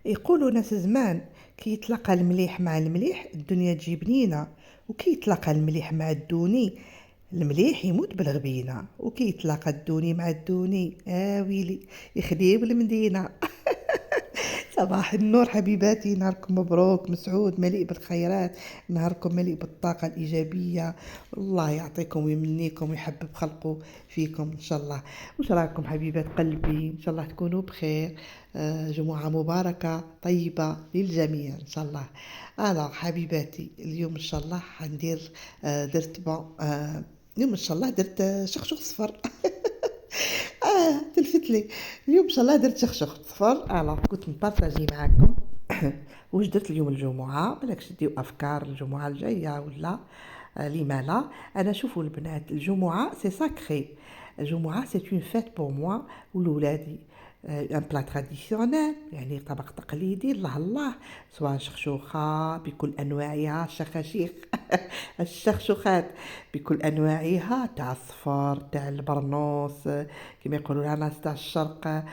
يقولوا ناس زمان كي يتلاقى المليح مع المليح الدنيا تجي بنينة، وكي يتلاقى المليح مع الدوني المليح يموت بالغبينة، وكي يتلاقى الدوني مع الدوني ويلي يخديو المدينة. صباح النور حبيباتي، نهاركم مبروك مسعود مليء بالخيرات، نهاركم مليء بالطاقة الإيجابية. الله يعطيكم ويمنيكم ويحبب خلقه فيكم إن شاء الله. وش راكم حبيبات قلبي؟ إن شاء الله تكونوا بخير. جمعة مباركة طيبة للجميع إن شاء الله. حبيباتي اليوم إن شاء الله حندير درت اليوم إن شاء الله درت شخشوخ صفر. تلفت لي. اليوم ان شاء الله درت شخشخ صفر. كنت مبارطاجي معاكم. واش درت اليوم الجمعه؟ بالكش تديو افكار الجمعه الجايه ولا لما لا. انا شوفوا البنات، الجمعه سي ساكري. الجمعه سي اون فيت بور موا ولولادي. ان بلا تراديسيونيل، يعني طبق تقليدي. الله الله، سواء شخشوخه بكل انواعها، شخاشيخ. الشخشوخات بكل انواعها، تاع الصفر تاع البرنوس، كما يقولوا لها ناس تاع الشرق.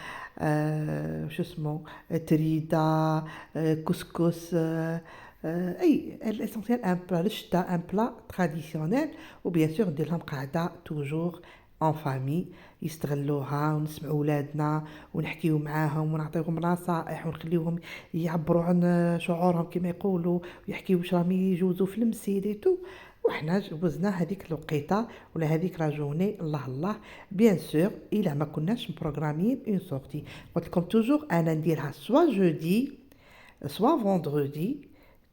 شو اسمه، تريدا، كسكس. اي الاسونسيال ان بلا رشتا، ان بلا تراديسيونيل. وبيان سور ندير لهم قاعده توجور ان فامي يستغلوها، ونسمعوا ولادنا ونحكيو معاهم ونعطيهم نصائح ونخليوهم يعبروا عن شعورهم كما يقولوا، ويحكيو واش راهم يجوزوا في المسيريتو. وحنا جوزنا هذيك الوقيته ولا هذيك لا جورني. الله الله، بيان سور الا ما كناش مبروغرامين اون سورتي. قلت لكم توجور انا نديرها سوا جودي سوا فوندردي،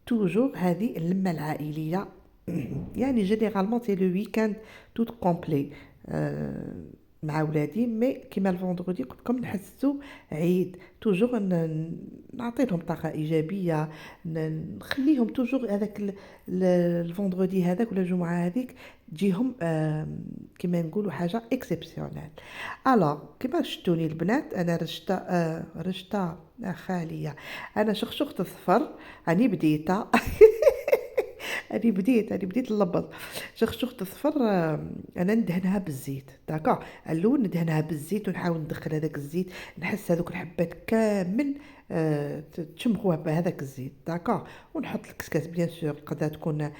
توجور هذه اللمه العائليه. يعني جينيرالمون سي لو ويكاند توت كومبلي مع ولادي. مي كيما الفوندردي قلت لكم نحسوا عيد، توجور نعطيهم طاقه ايجابيه، نخليهم توجور هذاك الفوندردي هذاك ولا الجمعه هذيك تجيهم كيما نقولوا حاجه اكسبسيونيل. كيما شفتوني البنات، انا رشتا خاليه، انا شخشخت الصفر. راني بديتها. أنا بديت نلبّط. شخشوخة الصفر أنا ندهنها بالزيت، داكوغ. الأول ندهنها بالزيت ونحاول ندخل هذاك الزيت، نحس هذوك الحبات كامل تشمخوها بهذاك الزيت، داكوغ. ونحط الكسكاس بيان سور قدها تكون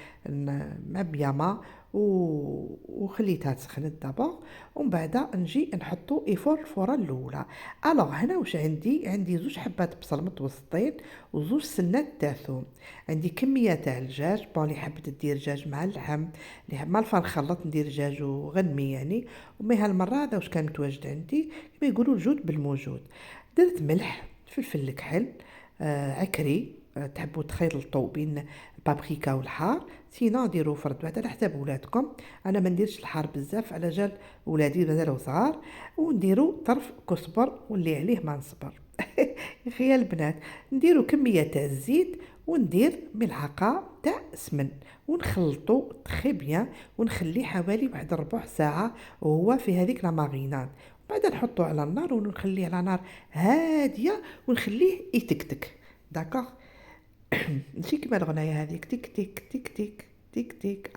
معبية ما، وخليتها تسخن دابا. ومن بعد نجي نحطو يفور الفورة الاولى. هنا واش عندي زوج حبات بصل متوسطين وزوج سنات تاع ثوم. عندي كميه تاع الدجاج، اللي حبت دير دجاج مع اللحم، اللي ما الفا نخلط ندير دجاج وغنمي يعني. ومي هالمره هذا واش كان متواجد عندي كما يقولوا الجود بالموجود. درت ملح، فلفل الكحل، عكري. تحبوا تخلطوا بين البابريكا والحار، سينا ديروا فرد بعد على حساب ولادكم. انا ما نديرش الحار بزاف على جال ولادي مازالوا صغار. ونديروا طرف كزبر واللي عليه ما نصبر. يا خيال البنات، نديروا كميه تاع الزيت وندير ملعقه تاع سمن ونخلطو تخي بيان، ونخليه حوالي واحد ربع ساعه وهو في هذيك لا ماريناد. بعد نحطو على النار ونخليه على نار هاديه ونخليه يتكتك، داكوغ. ماشي كيما الغنايه هذيك تيك تيك تيك تيك تيك تيك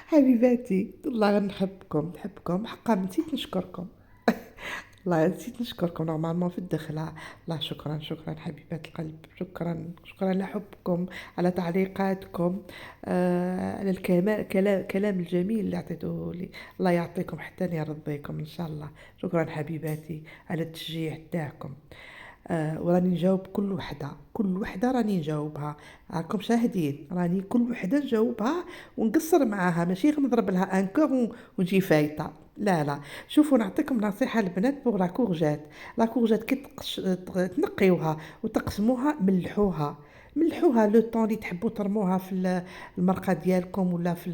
حبيباتي والله نحبكم حقا، نسيت نشكركم. والله نسيت نشكركم نورمالمون في الدخلة. الله، شكرا حبيبات القلب، شكرا لحبكم، على تعليقاتكم، على كلام الجميل اللي عطيتوه لي. الله يعطيكم حتى يرضيكم ان شاء الله. شكرا حبيباتي على التشجيع تاعكم. وراني نجاوب كل وحده راني نجاوبها. راكم شاهدين، راني كل وحده نجاوبها ونقصر معاها، ماشي غير نضرب لها انكور ونجي فايته. لا لا، شوفوا نعطيكم نصيحه البنات بوغ لا كورجات كي تنقيوها وتقسموها، ملحوها لو طون اللي تحبوا ترموها في المرقه ديالكم ولا في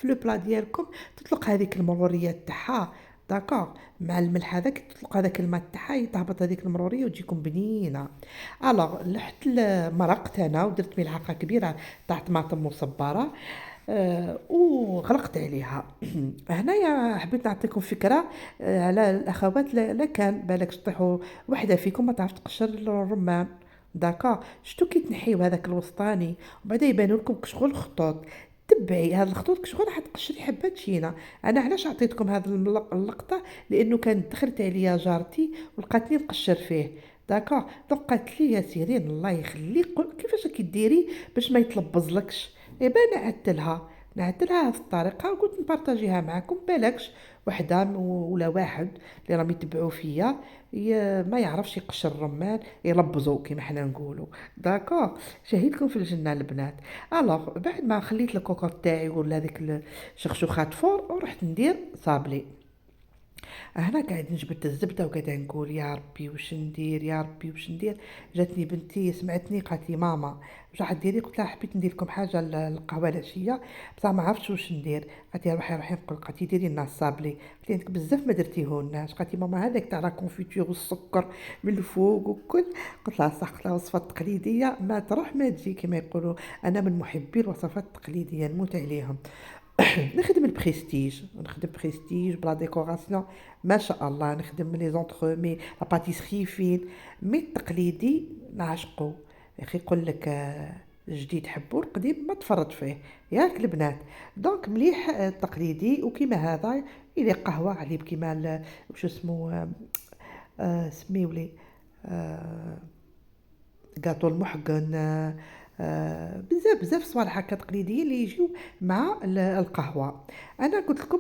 لو بلا ديالكم، تطلق هذيك المروريات تاعها، داكوغ. مع الملح هذاك تطلق هذاك الماء تاعها، تهبط هذيك المروريه وتجيكم بنينه. لحت المرق انا ودرت ملعقه كبيره تاع طماطم مصبره، وغرقت عليها. هنايا حبيت نعطيكم فكره على الاخوات، لا كان بالك تطيحوا وحده فيكم ما تعرف تقشر الرمان، داكا. شتو كي تنحيو هذاك الوسطاني وبعدا يبانوا لكم كشغل خطوط، تبعي هاد الخطوط شغل راح تقشري حبات شينا. انا علاش عطيتكم هذا اللقطه؟ لانه كانت دخلت عليا جارتي ولقاتني نقشر فيه. داكوغ، دونك قالت لي يا سيرين الله يخليك كيفاش راكي ديري باش ما يتلبزلكش؟ ايبا نعدلها هذه الطريقه وقلت نبارطاجيها معكم، بالكش وحده ولا واحد اللي راهم يتبعوا فيا ما يعرفش يقشر الرمان يلبزو كيما حنا نقولوا. داكوغ، شهيدكم في الجنه البنات. الوغ بعد ما خليت الكوكوط تاعي ولا هذيك الشخشوخات فور ورحت ندير صابلي. هنا قاعد نجبد الزبده وقاعده نقول يا ربي واش ندير، يا ربي واش ندير. جاتني بنتي سمعتني قالت لي ماما واش راح ديري؟ قلت لها حبيت ندير لكم حاجه القهوه العشيه بصح ما عرفتش واش ندير. قالت لي روحي نقول. قالت لي ديري لنا الصابلي. قلت لها انت بزاف ما درتيهولناش. قالت لي ماما هذاك تاع لا كونفيتور والسكر من الفوق وكل. قلت لها صح. قلت لها وصفه تقليديه ما تروح ما تجي كما يقولوا. انا من محبي الوصفات التقليديه نموت عليهم. نخدم البريستيج، نخدم بريستيج بلا ديكوراسيون ما شاء الله، نخدم لي زونترومي لا باتيسري فين. مي التقليدي نعشقو. يا اخي يقول لك الجديد حبو القديم ما تفرط فيه، ياك البنات؟ دونك مليح التقليدي. وكيما هذا اللي قهوه عليه كيما وش اسمه سميولي قاطو المحقن. بزاف صوالح هكا تقليديين اللي يجيو مع القهوه. انا قلت لكم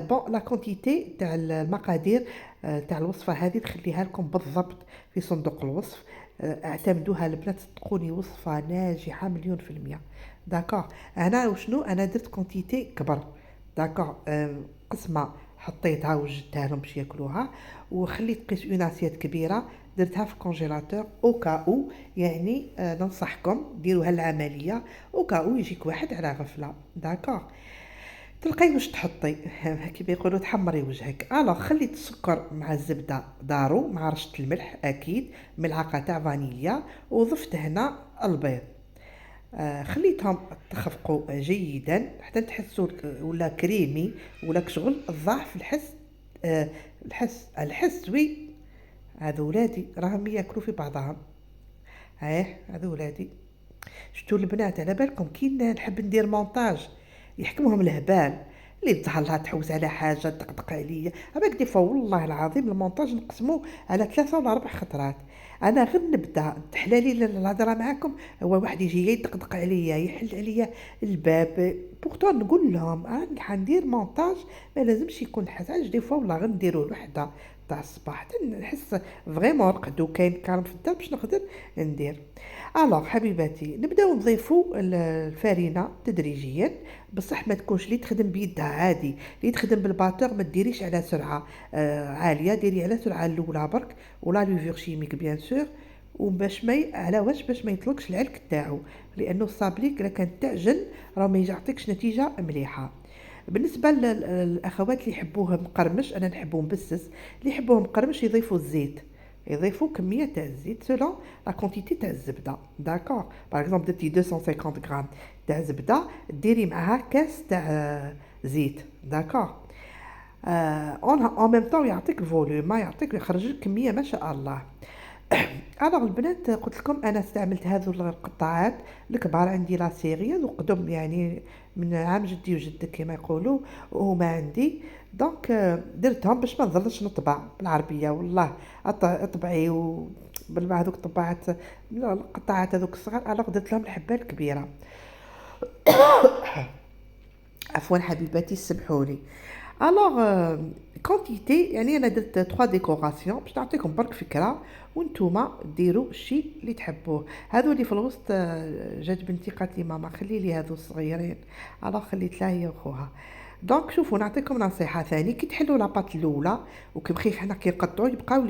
بون لا كونتيتي تاع المقادير تاع الوصفه هذه نخليها لكم بالضبط في صندوق الوصف. اعتمدوها البنات صدقوني وصفه ناجحه مليون في المية. داكوغ، انا وشنو انا درت كونتيتي كبر. داكوغ، قسمه حطيتها وجدتها لهم باش ياكلوها، وخليت قيس اون اسيات كبيره درتها في الكونجيلاتور او كاو. يعني ننصحكم ديروا هالعمليه او كاو يجيك واحد على غفله. داكوغ، تلقاي واش تحطي كيما يقولوا تحمري وجهك. الوغ خليت السكر مع الزبده دارو مع رشه الملح اكيد، ملعقه تاع فانيليا، وضفت هنا البيض. خليتهم تخفقوا جيدا حتى تحسوا ولا كريمي ولا كشغل الضعف الحس. الحس وي. هذو ولادي راهم ياكلوا في بعضهم. هذو ولادي. شتو البنات على بالكم كي نحب ندير مونتاج يحكمهم الهبال، اللي تظهر لها تحوس على حاجه تدقدق عليا. هذاك دي فوا والله العظيم المونتاج نقسموه على 3 ولا 4 خطرات. انا غير نبدا تحلالي الهضره معاكم هو واحد يجي يدقدق عليا يحل عليا الباب. بورتون نقول لهم انا حندير مونتاج ما لازمش يكون حاجه دي فوا والله غير نديرو الوحده تاع الصباح حتى نحس فريمون رقدو كاين كالم في الدار باش نقدر ندير. الوغ حبيباتي نبداو نضيفوا الفرينه تدريجيا، بصح ما تكونش اللي تخدم بيدها عادي. اللي تخدم بالباتور ما ديريش على سرعه عاليه، ديري على سرعه الاولى برك ولا لوفور شيميك بيان سور. وباش ما على واش باش ما يطلقش العلك تاعو، لانه الصابليك الا كان تعجن راه ما يعطيكش نتيجه مليحه. بالنسبه للاخوات اللي يحبوه مقرمش انا نحبوه مبسس. اللي يحبوه مقرمش يضيفوا الزيت، يضيفوا كميه تاع الزيت سولون لا كونتيتي تاع الزبده. داكور، باغ اكزومبل درتي 250 غرام تاع زبده ديري معها كاس تاع زيت. داكور، اون ميم طون يعطيك الفوليوم، ما يعطيك يخرج لك كميه ما شاء الله. الوغ البنات قلت لكم انا استعملت هذو القطاعات الكبار عندي لا سيري هذو قدم يعني من عام جدي وجدك كما يقولوا وهما عندي. دونك درتهم باش ما نظلش نطبع بالعربيه والله اطبعي هذوك الطباعات القطاعات هذوك الصغار. الوغ درت لهم الحبه الكبيره. عفوا حبيباتي سمحولي. الوغ كونتيتي يعني انا درت 3 ديكوراسيون باش نعطيكم برك فكره وانتوما ديروا الشيء اللي تحبوه. هذو اللي في الوسط جات بنتي قالت لي ماما خلي لي هذو الصغيرين. الوغ خليت لها هي وخوها. دونك شوفوا نعطيكم نصيحه ثاني كي تحلوا لاباط الاولى وكيبخي حنا كي نقطعوا يبقاو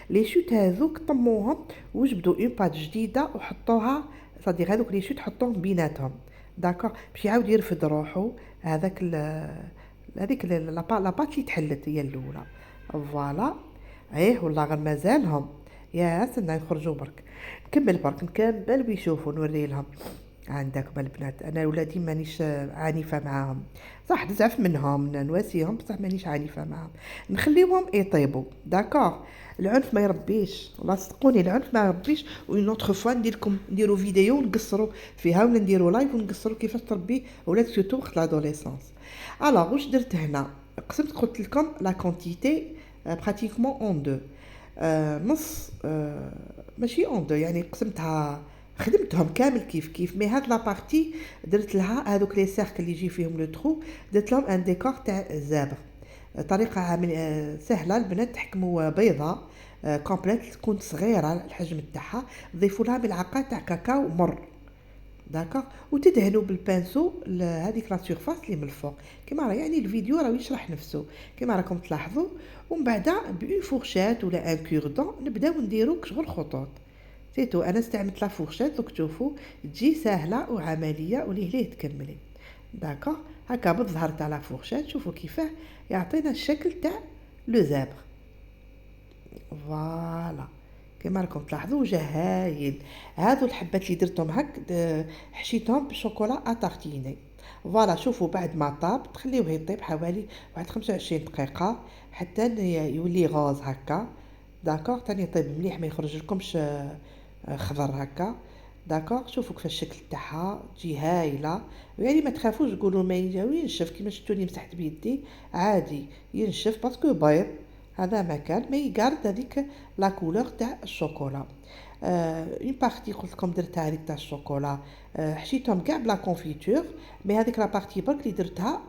لي شوت هذوك طموهم وجبدوا اون بات جديده وحطوها صديق هذوك لي شوت حطوهم بيناتهم. داكور باش يعاود يرفد روحو هذاك هذيك لاباط اللي تحلت هي الاولى. فوالا والله غير مازالهم يا سنة يخرجوا برك. نكمل برك نكمل ويشوفوا نوري لهم. عندكم البنات. انا ولادي مانيش عنيفه معاهم، صح نزعف منهم نواسيهم بصح مانيش عنيفه معاهم، نخليهم يطيبوا داكوغ. العنف ما يربيش، والله صدقوني العنف ما يربيش. وين اوتر فوا نديروا فيديو ونقصروا فيها ولا نديروا لايف ونقصروا كيفاش تربي اولاد سورتو وقت لادوليسونس. الوغ واش درت هنا؟ قلت لكم لا كونتيتي براتيكمون اون دو، نص ماشي اون دو، يعني قسمتها خدمتهم كامل كيف كيف. مي هاد لابارتي درت لها هادوك لي سيركل اللي يجي فيهم لو ترو، درت لهم ان ديكور تاع زابر. طريقة عامل سهلة. البنات تحكموا بيضة كومبليت تكون صغيرة الحجم تاعها، تضيفوا لها ملعقة تاع كاكاو مر داكوغ، وتدهنوا بالبانسو هذيك لا سيرفاس اللي من الفوق كيما راه. يعني الفيديو راه يشرح نفسه كيما راكم تلاحظوا. ومن بعد بأون فورشات ولا ان كوردون نبداو نديرو شغل خطوط. سيتو انا استعملت لا فورشات دوك تشوفوا تجي سهله وعمليه وليه ليه تكملي داكوغ. هكا بالظهر تاع لا فورشات شوفوا كيفاه يعطينا الشكل تاع لو زابر. فوالا كيما راكم تلاحظوا وجه هايل. هادو الحبات اللي درتهم هك حشيتهم بالشوكولا اتارتيني. فوالا شوفوا بعد ما طاب تخليوه يطيب حوالي واحد 25 دقيقة حتى يولي غوز هكا داكوغ. تاني يطيب مليح ما يخرج لكمش خضر هكا داكوغ. شوفوا كيف الشكل تاعها تجي هايله. يعني ما تخافوش تقولوا ما ينشف كيما شفتوني مسحت بيدي عادي ينشف باسكو بيض. هذا ما كان ما يقارد هذيك لا كولور تاع الشوكولا. اون بارتي قلت لكم درتها هذيك تاع الشوكولا حشيتهم كاع بلا كونفيتور. مي هذيك لا بارتي برك اللي درتها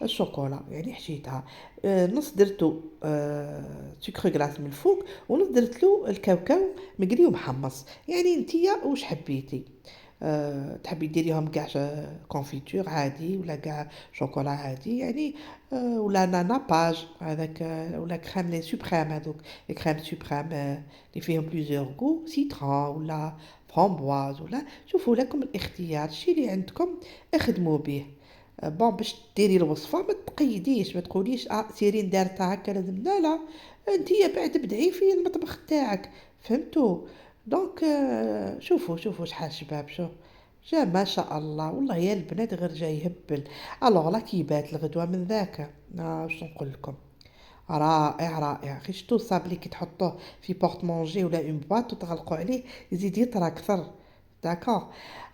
الشوكولا يعني حشيتها. نص درتو سكر غلاس من الفوق ونص درت له الكاوكاو مقلي ومحمص. يعني نتيا واش حبيتي. تحبي ديريهم كاع كونفيتور عادي ولا كاع شوكولا عادي يعني. ولا نانا باج هذاك ولا كريم لي سوبريم هذوك لي كريم سوبريم اللي فيهم بليزيور غو سيترون ولا فramboise ولا. شوفوا لكم الاختيار الشي اللي عندكم اخدموا به. بون باش ديري الوصفه ما تقيديش ما تقوليش سيرين دارتها هكا لازم لا لا. انتيا بعد بدعي في المطبخ تاعك فهمتوا. دونك شوفوا شحال شباب شوف جا ما شاء الله. والله يا البنات غير جاي يهبل. الوغ لا كيبات الغدوه من ذاك واش نقول لكم. رائع رائع. غير شتو الصابلي كي تحطوه في بورت مونجي ولا اون بواط وتغلقوا عليه يزيد يطرى اكثر داكوغ.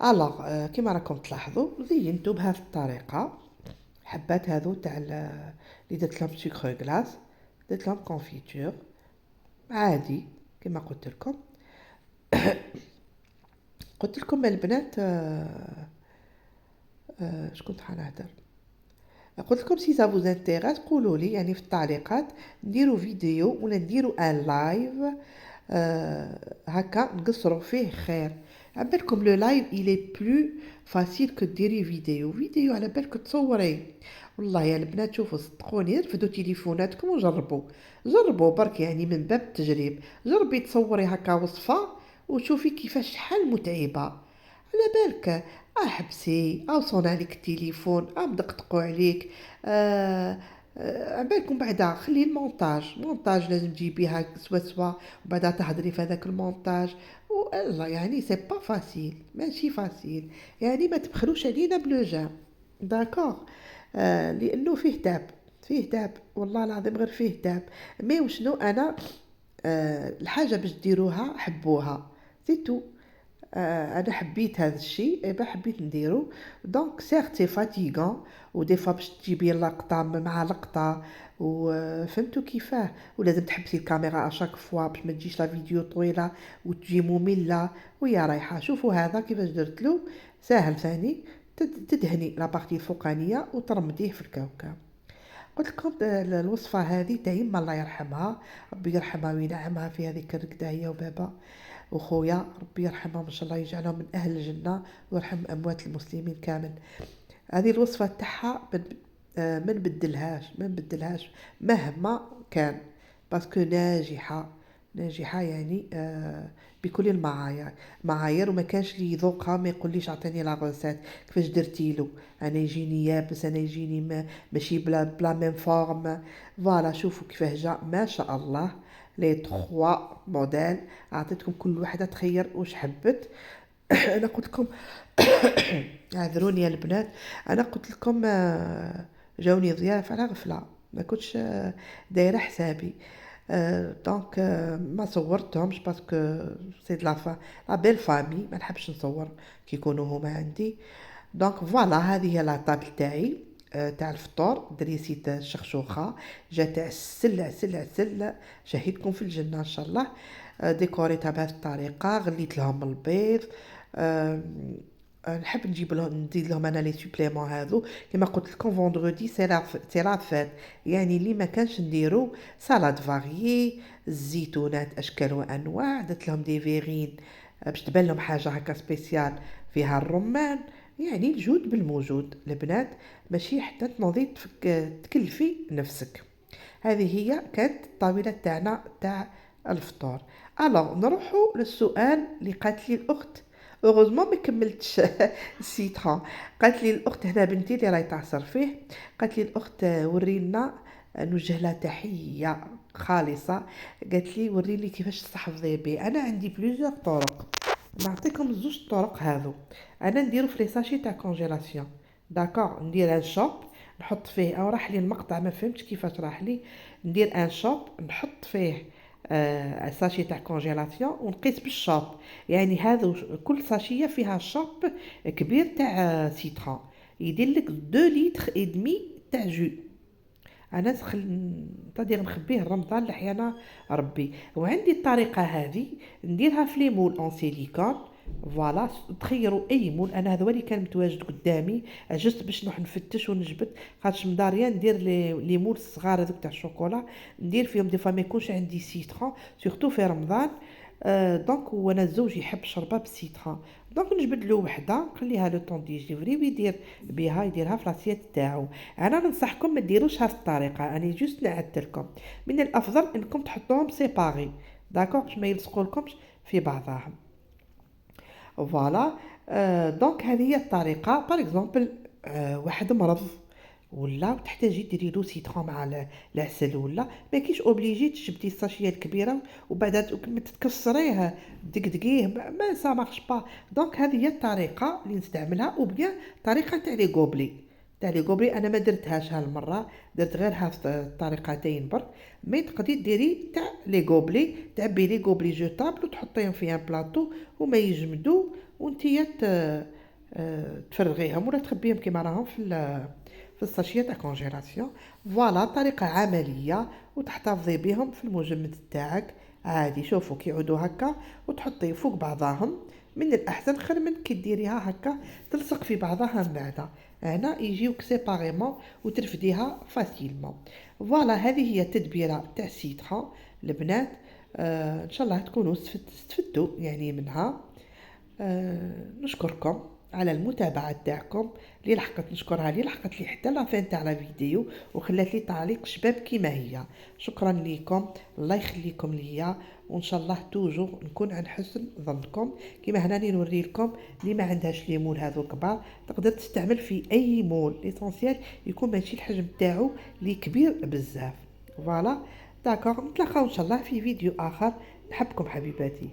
الوغ كيما راكم تلاحظوا زينتو بهذه الطريقه. حبات هذو تاع اللي درت لهم سكر غلاس درت لهم كونفيتور عادي كما قلت لكم. قلت لكم البنات اش كنت حنهدر. قلت لكم سي سا فوز انتيريس قولوا لي يعني في التعليقات نديروا فيديو ولا نديروا ان لايف هكا نقصروا فيه خير. عبالكم لو لايف الي بلو فاسيل كو ديري فيديو على بالك تصوري. والله يا البنات شوفوا صدقوني رفدوا تليفوناتكم وجربوا جربوا برك يعني من باب التجريب. جربي تصوري هكا وصفة وشوفي كيفاش شحال متعبة على بالك. حبسي او صون عليك التليفون مدقدقوا عليك. عبالكم بعدا خلي المونتاج لازم تجيبيها سوا وبعدا تهضري في هذاك المونتاج. والله يعني سي با فاسيل ماشي فاسيل. يعني ما تبخلوش علينا بلو داكوغ. لانه فيه تعب والله العظيم غير فيه تعب. مي وشنو انا الحاجه باش ديروها حبوها سيتو. انا حبيت هذا الشيء ايبا حبيت نديرو. دونك سيغ سي فاتيغون ودي فوا باش تجيبي لقطه مع لقطه وفهمتوا كيفاه. ولازم تحبسي الكاميرا اشاك فوا باش ما تجيش لا فيديو طويله وتجي ممله ويا رايحه. شوفوا هذا كيفاش درت له ساهل ثاني. تدهني لا بارتي الفوقانيه وترمديه في الكاوكاو. قلت لكم الوصفه هذه تاع يما الله يرحمها ربي يرحمها وينعمها في هذيك الركده هي وبابا وخويا ربي يرحمهم ان شاء الله يجعلهم من اهل الجنه ويرحم اموات المسلمين كامل. هذه الوصفه تاعها ما نبدلهاش مهما كان باسكو ناجحه يعني بكل المعايير. وما كانش لي يذوقها ما يقوليش اعطيني لا غوسيت كيفاش درتي له. انا يجيني يابس انا يجيني ماشي بلا ميم فورم. فوالا شوفوا كيفاه جا ما شاء الله. لي 3 موديل عطيتكم كل وحده تخير واش حبت. انا قلت لكم اعذروني يا البنات. انا قلت لكم جاوني ضياف على غفله، ما كنتش دايره حسابي. دونك ما صورتهمش باسكو سي د لا بيل فامي، ما نحبش نصور كي يكونوا هما عندي. دونك فوالا، هذه هي لاطابل تاعي تاع الفطور. دريسيت الشخشوخه، جا تاع السل عسل عسل، شهيتكم في الجنه ان شاء الله. ديكوريتها بهذه الطريقه، غليت لهم البيض. آه، نحب نجيب لهم، نزيد لهم انا لي سوبليمون هذو. كما قلت لكم فوندردي سي لا فات، يعني اللي ما كانش نديرو سالاد فاريي، الزيتونات اشكال وانواع، درت لهم دي فيغين باش تبان لهم حاجه هكا سبيسيال فيها الرمان. يعني الجود بالموجود البنات، ماشي حتى تنوضي تكلفي نفسك. هذه هي كانت الطاوله تاعنا تاع الفطور. الو نروحوا للسؤال اللي قالت لي الاخت. اوغوزمون ما كملتش السيترون. قالت لي الاخت هنا بنتي اللي راهي تعصر فيه، قالت لي الاخت ورينا، نوجه لها تحيه خالصه. قالت لي وريني كيفاش تحفظي به. انا عندي بليزيور طرق، نعطيكم زوج طرق هذو. انا نديرو في لي ساشي تاع كونجيلاسيون. داكور، ندير ان شوب نحط فيه، او راح لي المقطع ما فهمتش كيفاش راح لي. ندير ان شوب نحط فيه ساشي تاع كونجيلاسيون ونقيس بالشوب. يعني هذا كل ساشيه فيها شوب كبير تاع سيترون، يدير لك 2 لتر اي دمي تاع جو. انا تقدر نخبيه رمضان لحيانا ربي. وعندي الطريقه هذه نديرها في لي مول اون سيليكون. فوالا، تخيروا اي مول، انا هذا هو اللي كان متواجد قدامي جست باش نروح نفتش ونجبد. خاطش مداريا ندير لي مول الصغار هذوك تاع الشوكولا، ندير فيهم دي فوا ما يكونش عندي سيترون سورتو في رمضان. دونك وانا الزوج يحب شربه بالسيترون، دونك نجبد له وحده نخليها لو طون ديجيفري ويدير بها، يديرها في لاسيت تاعو. انا ننصحكم ما ديروش هذه الطريقه، انا جوست نعدت لكم. من الافضل انكم تحطوهم سيباري، داكوغ، باش ما يلصقولكمش في بعضهم. فوالا. دونك هذه هي الطريقه. باغ اكزومبل واحد مرض ولا تحتاجي ديري له سيترون مع العسل، ولا ما كاينش اوبليجي تجبدي الساشيه الكبيره وبعدا تكسريه دقدقيه، ما سا مارش با. دونك هذه هي الطريقه اللي نستعملها. او بيان طريقه تاع لي غوبلي، تاع لي غوبلي انا ما درتهاش هالمره، درت غير هاد الطريقتين برك. مي تقدري ديري تاع لي غوبلي، تعبي لي غوبلي جوتابل وتحطيهم في ان بلاطو وما يجمدوا، وانتي تفرغيهم ولا تخبيهم كيما راهم في الساشيه تاع كونجيلاسيون. فوالا طريقه عمليه وتحتفظي بهم في المجمد تاعك عادي. شوفوا كيعودوا هكا وتحطي فوق بعضاهم، من الاحسن خير من كي ديريها هكا تلصق في بعضها من بعدا. هنا يجيوك سيباريمون وترفديها فاسيلمون. فوالا، هذه هي التدبيره تاع السيترون البنات. ان شاء الله تكونوا استفدتوا يعني منها. نشكركم على المتابعة تاعكم. اللي لحقت نشكرها، اللي لحقت لي حتى لافين تاع لا فيديو وخلات لي تعليق شباب كيما هي، شكرا ليكم. الله يخليكم ليا، وان شاء الله توجو نكون عن حسن ظنكم. كيما هنا نوري لكم اللي ما عندهاش لي مول هذو كبار تقدر تستعمل في اي مول، ليسونسيال يكون ماشي الحجم تاعو اللي كبير بزاف. فوالا، داكوغ، نتلاقاو ان شاء الله في فيديو اخر. نحبكم حبيباتي.